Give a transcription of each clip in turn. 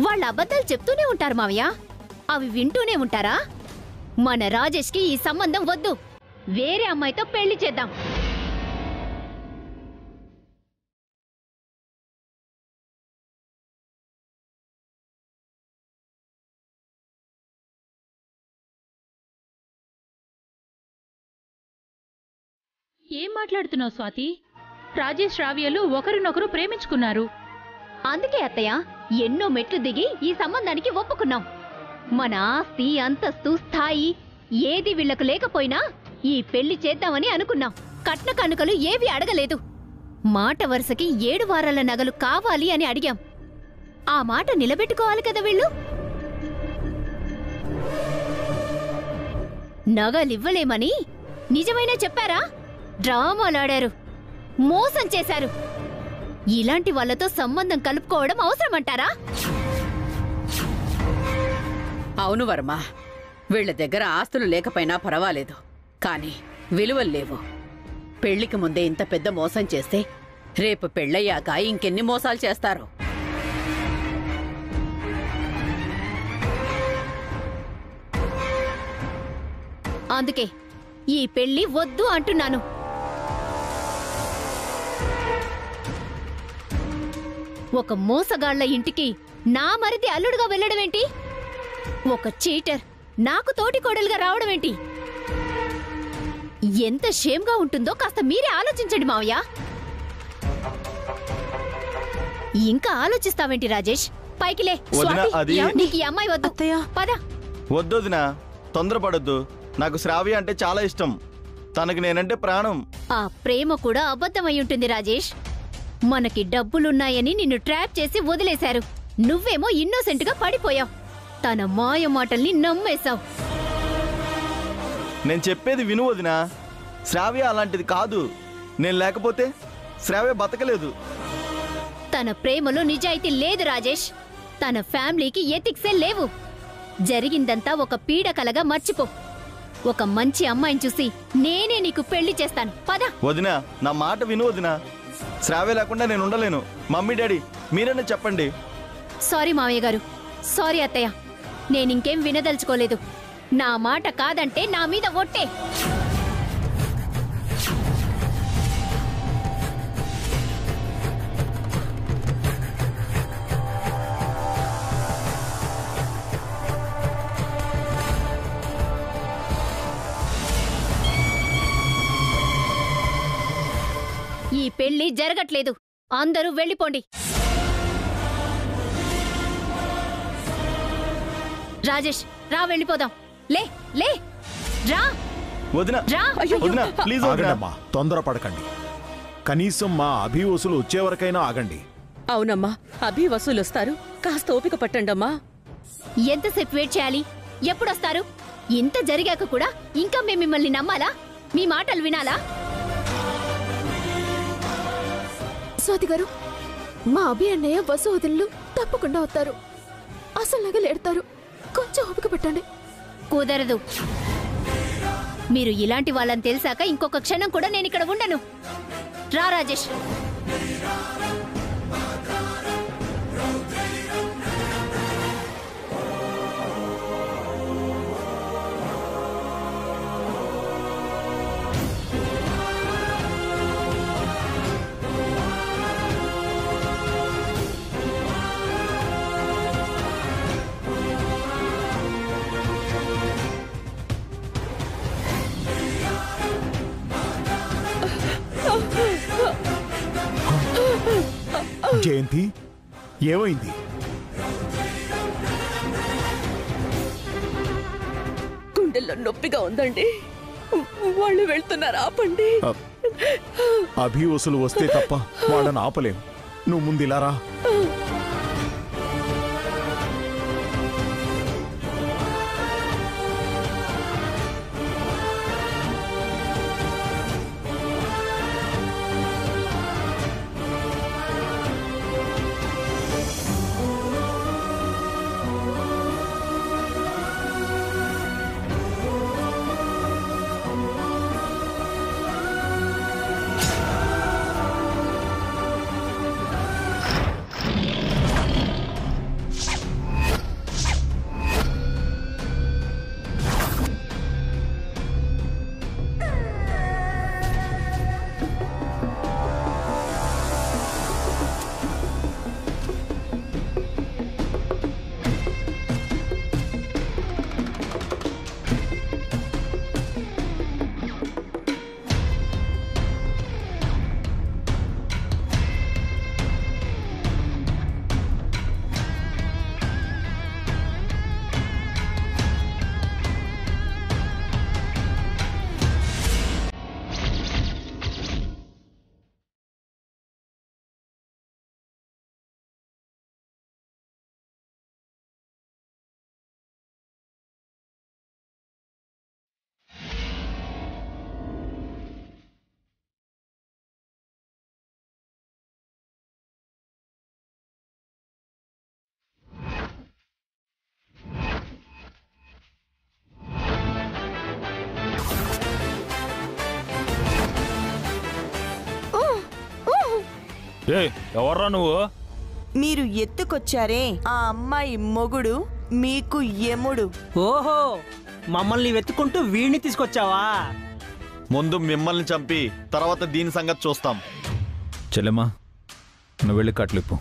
వాళ్ళ అబద్ధాలు చెప్తూనే ఉంటారు మావయ్య. అవి వింటూనే ఉంటారా? మన రాజేష్కి ఈ సంబంధం వద్దు. వేరే అమ్మాయితో పెళ్లి చేద్దాం. ఏం మాట్లాడుతున్నావు స్వాతి? రాజేష్ రావ్యలు ఒకరినొకరు ప్రేమించుకున్నారు. అందుకే అత్తయ్య ఎన్నో మెట్లు దిగి ఈ సంబంధానికి ఒప్పుకున్నాం. మన ఆస్తి, అంతస్తు, స్థాయి ఏది వీళ్లకు లేకపోయినా ఈ పెళ్లి చేద్దామని అనుకున్నాం. కట్న కానుకలు ఏవి అడగలేదు. మాట వరుసకి 7 వారాల నగలు కావాలి అని అడిగాం. ఆ మాట నిలబెట్టుకోవాలి కదా వీళ్ళు. నగలివ్వలేమని నిజమైనా చెప్పారా? డ్రామాలాడారు, మోసం చేశారు. ఇలాంటి వాళ్లతో సంబంధం కలుపుకోవడం అవసరమంటారా? అవును వర్మ, వీళ్ల దగ్గర ఆస్తులు లేకపోయినా పర్వాలేదు, కానీ విలువలు లేవు. పెళ్లికి ముందే ఇంత పెద్ద మోసం చేస్తే రేపు పెళ్ళయ్యాక ఇంకెన్ని మోసాలు చేస్తారు? అందుకే ఈ పెళ్లి వద్దు అంటున్నాను. ఒక మోసగాళ్ల ఇంటికి నా మరిది అల్లుడుగా వెళ్లడమేంటి? ఒక చీటర్ నాకు తోటి కోడలుగా రావడమేంటి? ఎంత షేమ్గా ఉంటుందో కాస్త మీరే ఆలోచించండి మావయ్య. ఇంకా ఆలోచిస్తావేంటి రాజేష్? పైకిలే. నీకు ఈ అమ్మాయి వద్దు. పద. వద్దొదినా, తొందరపడొద్దు. నాకు శ్రావ్య అంటే చాలా ఇష్టం. తనకి నేనంటే ప్రాణం. ఆ ప్రేమ కూడా అబద్ధమై ఉంటుంది రాజేష్. మనకి డబ్బులున్నాయని నిన్ను ట్రాప్ చేసి వదిలేశారు. నువ్వేమో ఇన్నోసెంట్ గా పడిపోయావు. తన మాయ మాటల్ని నమ్మేశావు. నేను చెప్పేది విను వదినా. శ్రావ్య అలాంటిది కాదు. నేను లేకపోతే శ్రావ్య బతకలేదు. తన ప్రేమలో నిజాయితీ లేదు రాజేష్. తన ఫ్యామిలీకి ఎథిక్సే లేవు. జరిగిందంతా ఒక పీడకలగా మర్చిపో. ఒక మంచి అమ్మాయిని చూసి నేనే నీకు పెళ్లి చేస్తాను. పద. వదినా, నా మాట విను వదినా. శ్రావ్య లేకుండా నేను ఉండలేను. మమ్మీ డాడీ మీరనే చెప్పండి. సారీ మావయ్య గారు. సారీ అత్తయ్య. నేనింకేం వినదలుచుకోలేదు. నా మాట కాదంటే నా మీద ఒట్టే. ఈ పెళ్లి జరగట్లేదు. అందరూ వెళ్ళిపోండి. రాజేష్ రా, వెళ్ళిపోదాం. లే లే రా. వదినా, వదినా ప్లీజ్ ఆగండమ్మా, తొందరపడకండి. కనీసం మా అభివసులు వచ్చేవరకైనా ఆగండి. అవునమ్మా, అభివసులు వస్తారు. కాస్త ఓపిక పట్టండమ్మా. ఎంతసేపు వెయిట్ చేయాలి? ఎప్పుడొస్తారు? ఇంత జరిగాక కూడా ఇంకా మేము మిమ్మల్ని నమ్మాలా? మీ మాటలు వినాలా? స్వాతి గారు, మా అభి అన్నయ్య వసు వదినలు తప్పకుండా వస్తారు. అసలు నగలేడతారు. కొంచెం ఓపిక పట్టండి. కుదరదు. మీరు ఇలాంటి వాళ్ళని తెలిసాక ఇంకొక క్షణం కూడా నేను ఇక్కడ ఉండను. రా రాజేష్. జయంతి, ఏమైంది? గుండెల్లో నొప్పిగా ఉందండి. వాళ్ళు వెళ్తున్నారు, ఆపండి. అభివసులు వస్తే తప్ప వాళ్ళని ఆపలేం. నువ్వు ముందిలారా. ఎవర్రా నువ్వు? మీరు ఎత్తుకొచ్చారే ఆ అమ్మాయి మొగుడు మీకు యముడు. ఓహో, మమ్మల్ని వెతుకుంటూ వీడిని తీసుకొచ్చావా? ముందు మిమ్మల్ని చంపి తర్వాత దీని సంగతి చూస్తాం. చెల్లెమ్మా, నువ్వు వెళ్ళి కట్లిప్పు.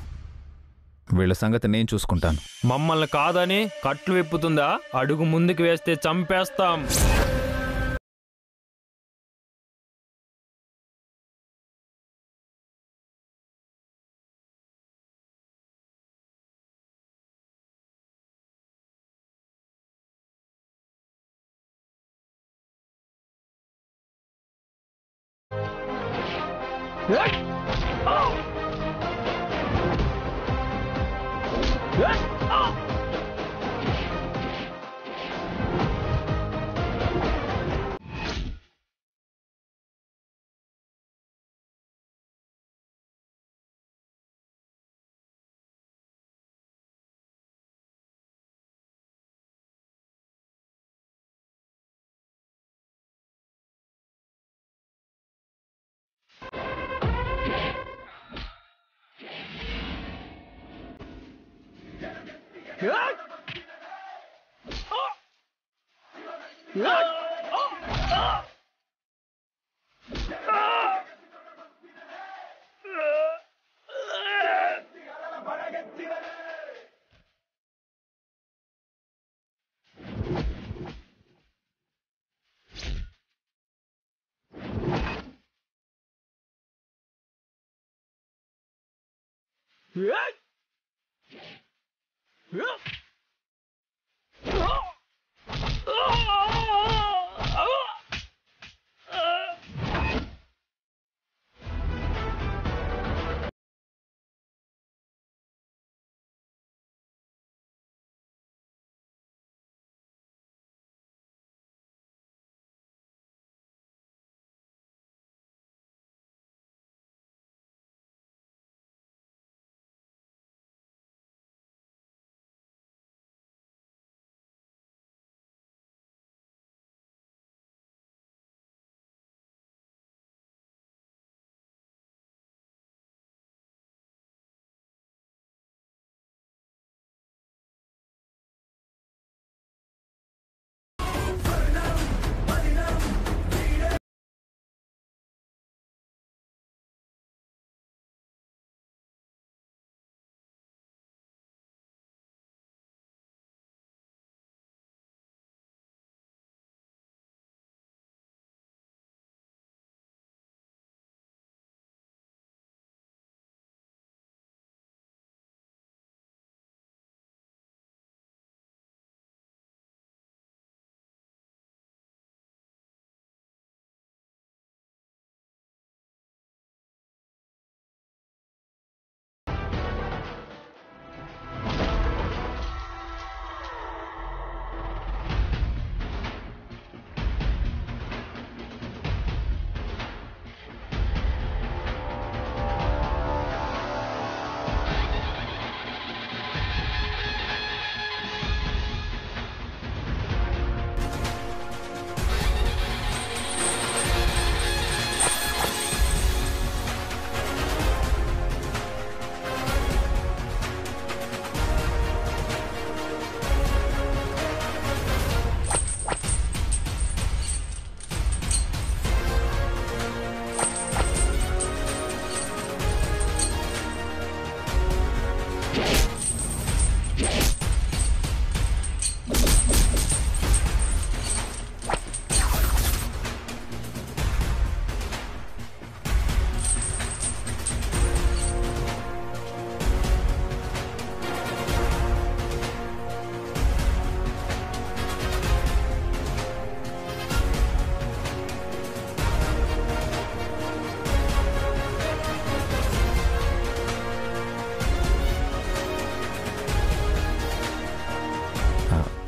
వీళ్ళ సంగతి నేను చూసుకుంటాను. మమ్మల్ని కాదని కట్లు విప్పుతుందా? అడుగు ముందుకు వేస్తే చంపేస్తాం.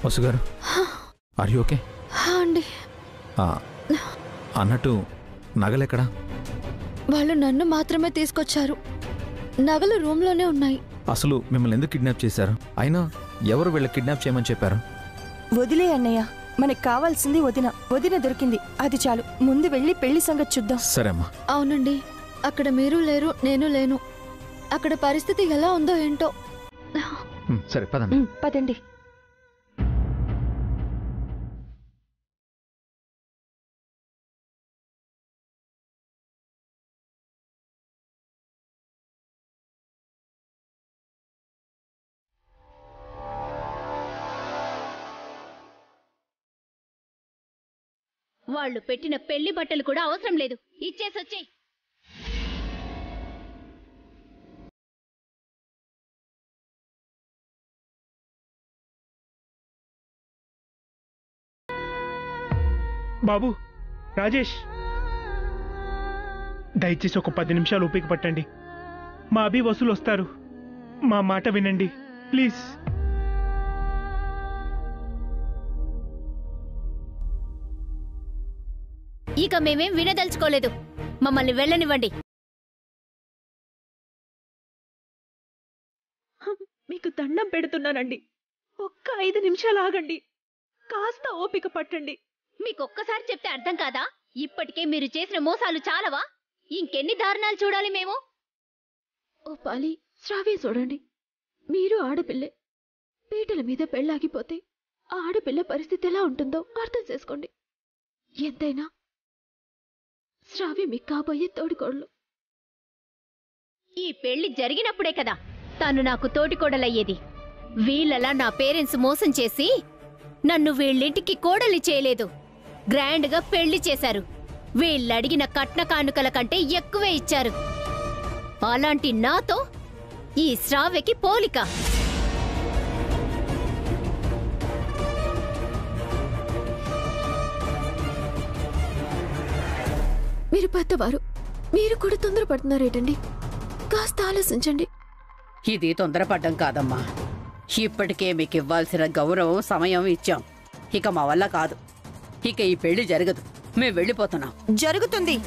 వసు గారు, ఆర్ యు ఓకే? అండి, అన్నట్టు నగలెక్కడా? వాళ్ళు నన్ను మాత్రమే తీసుకొచ్చారు. నగలు రూమ్లోనే ఉన్నాయి. అసలు మిమ్మల్ని ఎందుకు కిడ్నాప్ చేశారు? అయినా ఎవరు వీళ్ళ కిడ్నాప్ చేయమని చెప్పారు? వదిలే అన్నయ్య, మనకు కావాల్సింది వదిన. వదిన దొరికింది, అది చాలు. ముందు వెళ్ళి పెళ్లి సంగతి చూద్దాం. సరే అమ్మా. అవునండి, అక్కడ మీరు లేరు, నేను లేను. అక్కడ పరిస్థితి ఎలా ఉందో ఏంటో. సరే పదండి. పదండి. వాళ్ళు పెట్టిన పెళ్లి బట్టలు కూడా అవసరం లేదు, ఇచ్చేసొచ్చేయ్. బాబు రాజేష్, దయచేసి ఒక 10 నిమిషాలు ఓపిక పట్టండి. మా అభి వసూలు వస్తారు. మా మాట వినండి ప్లీజ్. ఇక మేమేం వినదలుచుకోలేదు, మమ్మల్ని వెళ్ళనివ్వండి. మీకు దండం పెడుతున్నానండి, ఒక్క 5 నిమిషాలు ఆగండి. కాస్త ఓపిక పట్టండి. మీకొక్కసారి చెప్తే అర్థం కాదా? ఇప్పటికే మీరు చేసిన మోసాలు చాలవా? ఇంకెన్ని దారుణాలు చూడాలి మేము? ఓ పాలి, శ్రావ్య చూడండి, మీరు ఆడపిల్లే. పీటల మీద పెళ్ళాగిపోతే ఆ ఆడపిల్ల పరిస్థితి ఎలా ఉంటుందో అర్థం చేసుకోండి. ఎంతైనా శ్రావ్య మీకు కాబోయే తోడికోడలు. ఈ పెళ్లి జరిగినప్పుడే కదా తాను నాకు తోటికోడలయ్యేది. వీళ్ళలా నా పేరెంట్స్ మోసం చేసి నన్ను వీళ్ళింటికి కోడలి చేయలేదు, గ్రాండ్గా పెళ్లి చేశారు. వీళ్ళడిగిన కట్న కానుకల కంటే ఎక్కువే ఇచ్చారు. అలాంటి నాతో ఈ శ్రావ్యకి పోలిక. మీరు పెద్దవారు, మీరు కూడా తొందరపడుతున్నారేటండి? కాస్త ఆలోచించండి. ఇది తొందరపడ్డం కాదమ్మా. ఇప్పటికే మీకు ఇవ్వాల్సిన గౌరవం సమయం ఇచ్చాం. ఇక మా వల్ల కాదు. ఇక ఈ పెళ్లి జరగదు. మేము వెళ్ళిపోతున్నాం. జరుగుతుంది.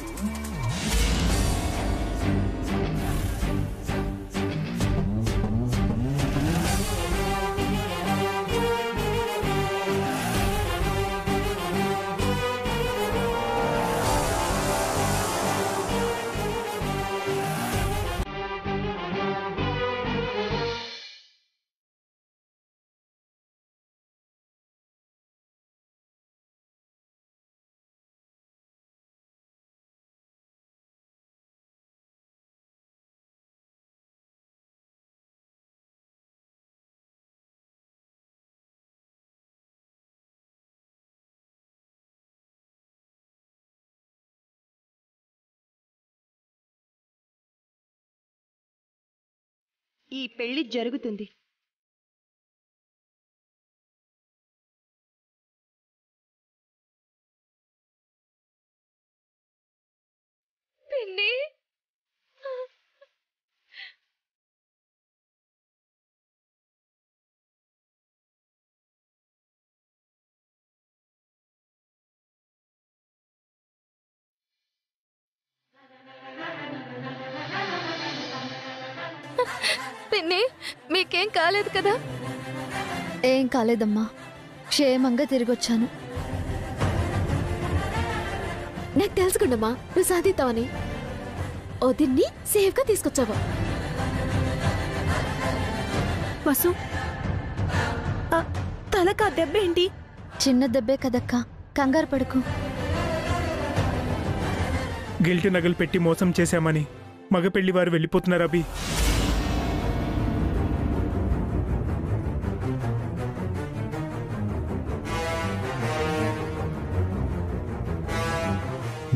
ఈ పెళ్లి జరుగుతుంది. పిన్ని, పిన్ని, మీకేం కాలేదు కదా? ఏం కాలేదమ్మా, క్షేమంగా తిరిగొచ్చాను. నాకు తెలుసుకుండమ్మా నువ్వు సాధిస్తావని. వదిన్ని సేఫ్గా తీసుకొచ్చావా? వసు, తలకా దెబ్బేంటి? చిన్న దెబ్బే కదక్కా, కంగారు పడుకు. గిల్ట్ నగలు పెట్టి మోసం చేశామని మగ పెళ్లి వారు వెళ్ళిపోతున్నారు అభి.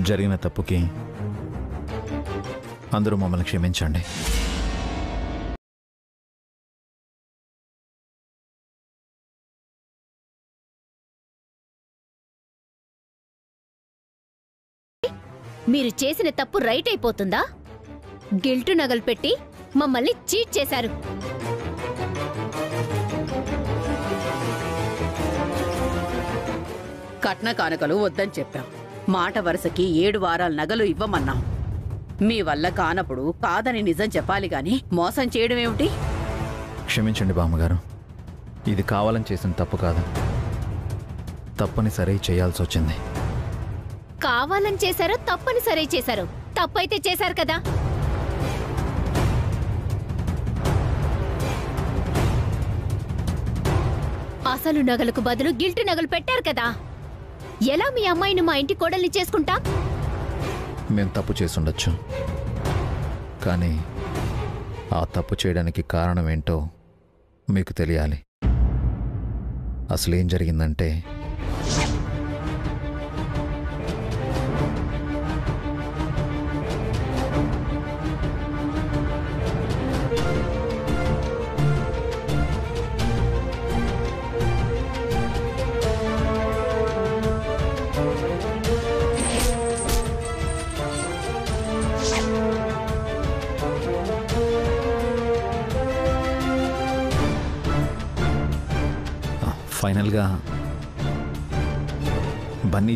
జరిగిన తప్పుకి అందరూ మమ్మల్ని క్షమించండి. మీరు చేసిన తప్పు రైట్ అయిపోతుందా? గిల్టు నగలు పెట్టి మమ్మల్ని చీట్ చేశారు. కట్న కానుకలు వద్దని చెప్పాం. మాట వరుసకి 7 వారాల నగలు ఇవ్వమన్నాం. మీ వల్ల కానప్పుడు కాదని నిజం చెప్పాలి గాని మోసం చేయడం ఏమిటి? క్షమించండి బామ్మగారు, ఇది కావాలని చేసిన తప్పు కాదు. తప్పనిసరి చేయాల్సి వచ్చింది. కావాలని చేశారో తప్పనిసరి చేశారు. తప్పైతే చేశారు కదా. అసలు నగలకు బదులు గిల్ట్ నగలు పెట్టారు కదా. ఎలా మీ అమ్మాయిని మా ఇంటి కోడల్ని చేసుకుంటా? మేం తప్పు చేసుండొచ్చు, కానీ ఆ తప్పు చేయడానికి కారణం ఏంటో మీకు తెలియాలి. అసలేం జరిగిందంటే ఫైనల్గా బన్నీ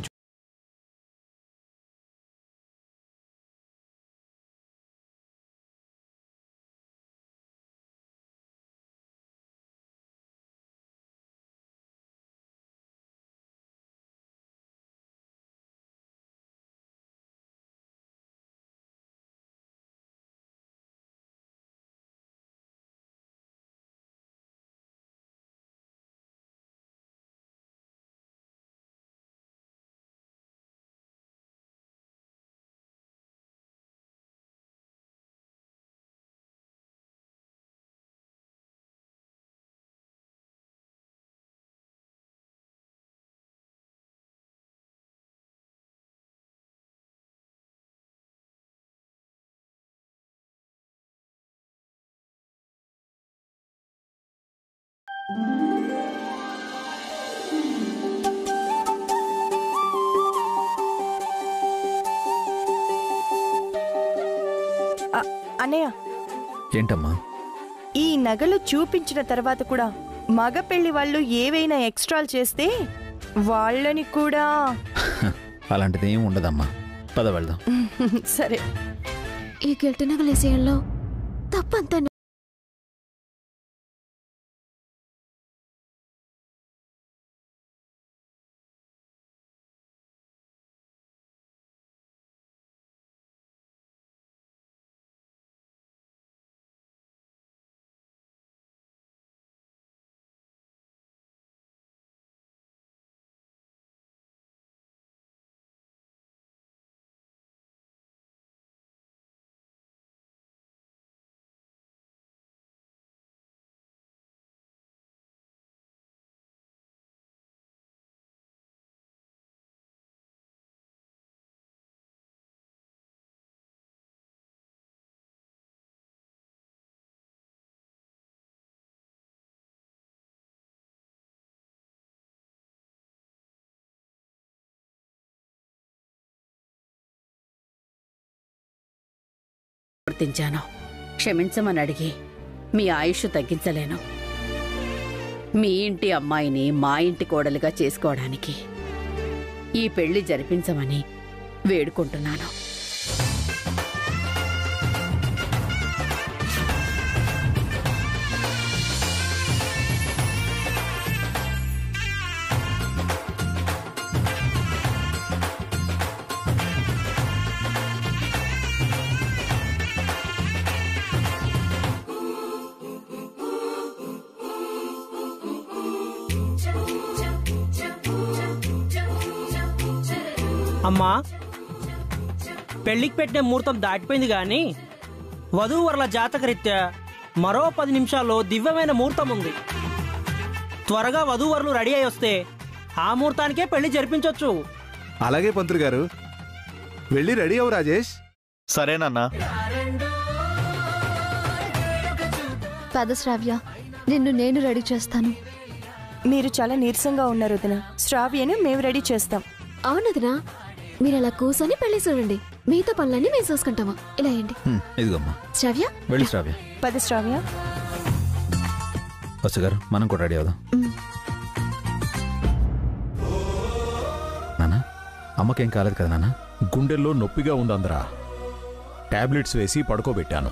అన్నయ్య, ఏంటమ్మా? ఈ నగలు చూపించిన తర్వాత కూడా మగ పెళ్లి వాళ్ళు ఏవైనా ఎక్స్ట్రాలు చేస్తే వాళ్ళని కూడా అలాంటిది ఏం ఉండదమ్మా, పద వెళ్దాం. సరే. ఈ గిల్ట్ నగలు విషయంలో తప్పంతా ప్రవర్తించాను, క్షమించమని అడిగి మీ ఆయుష్ తగ్గించలేను. మీ ఇంటి అమ్మాయిని మా ఇంటి కోడలిగా చేసుకోవడానికి ఈ పెళ్లి జరిపించమని వేడుకుంటున్నాను. అమ్మా, పెళ్లికి పెట్టిన ముహూర్తం దాటిపోయింది కానీ వధూవరుల జాతకరీత్యా మరో 10 నిమిషాల్లో దివ్యమైన ముహూర్తం ఉంది. త్వరగా వధూవరులు రెడీ అయి వస్తే ఆ ముహూర్తానికే పెళ్లి జరిపించవచ్చు. అలాగే పంతులు గారు, వెళ్ళి రెడీ అవు రాజేష్. సరేనన్నా. పద శ్రావ్య, నిన్ను నేను రెడీ చేస్తాను. మీరు చాలా నీరసంగా ఉన్నారు వదిన. శ్రావ్యను మేము రెడీ చేస్తాం. అవునదినా, మీరు అలా కూర్చొని పెళ్లి చూడండి, మిగతా పనులన్నీ మేము చూసుకుంటాము. ఇలా అయ్యండి. ఇదిగోమ్మా శ్రావ్య, వెళ్ళి శ్రావ్య. పద శ్రావ్య. వసు గారు, మనం కూడా రెడీ అవుదాం. నాన్న, అమ్మకేం కాలేదు కదా నాన్న? గుండెల్లో నొప్పిగా ఉందందరా. టాబ్లెట్స్ వేసి పడుకోబెట్టాను.